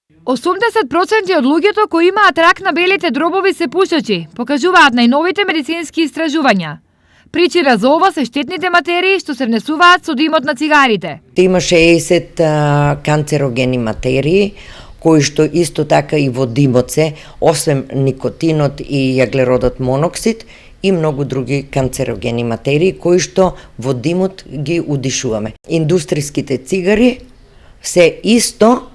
80% од луѓето кои имаат рак на белите дробови се пушачи, покажуваат најновите медицински истражувања. Причина за ова се штетните материи што се внесуваат со димот на цигарите. Има 60 канцерогени материи, кои што исто така и во димот се, освен никотинот и јаглеродот моноксид, и многу други канцерогени материи кои што во димот ги удишуваме. Индустриските цигари се исто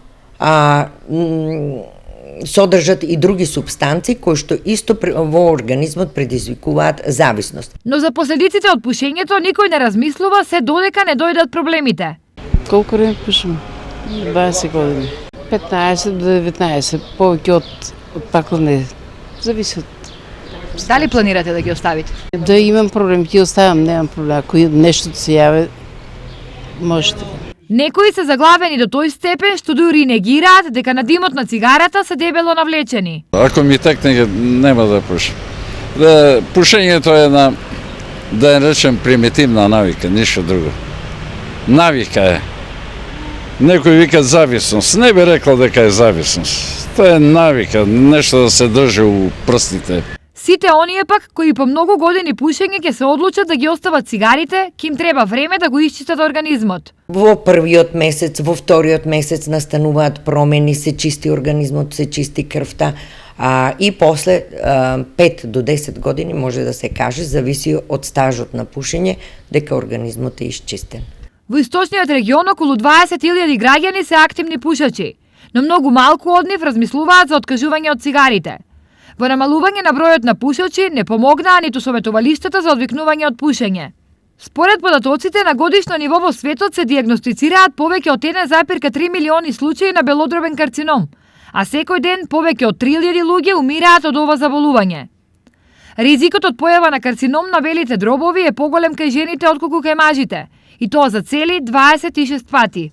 содржат и други супстанци кои што исто во организмот предизвикуваат зависност. Но за последиците од пушењето никој не размислува се додека не дојдат проблемите. Колку време пушам? 20 години. 15 до 19, повеќе од пак не. Зависи од... Дали планирате да ги оставите? Да имам проблем, ќе оставам, немам проблем. Ако нешто се јави, може така. Некои се заглавени до тој степен што дури негираат дека на димот на цигарата се дебело навлечени. Ако ми текне, нема да пушам. Пушењето е на, да речем, примитивна навика, ништо друго. Навика е. Некој вика зависност. Не би рекол дека е зависност. Тоа е навика, нешто да се држи у прстите. Сите оние пак кои по многу години пушење ќе се одлучат да ги остават цигарите, ки им треба време да го исчистат организмот. Во првиот месец, во вториот месец настануваат промени, се чисти организмот, се чисти крвта, и после 5 до 10 години може да се каже, зависи од стажот на пушење, дека организмот е исчистен. Во источниот регион околу 20.000 граѓани се активни пушачи, но многу малку од нив размислуваат за откажување од цигарите. Во намалување на бројот на пушачи не помогнаа ниту советувалиштата за одвикнување од пушење. Според податоците на годишно ниво во светот се дијагностицираат повеќе од 1,3 милиони случаи на белодробен карцином, а секој ден повеќе од 3.000 луѓе умираат од ова заболување. Ризикот од појава на карцином на белите дробови е поголем кај жените отколку кај мажите, и тоа за цели 26 пати.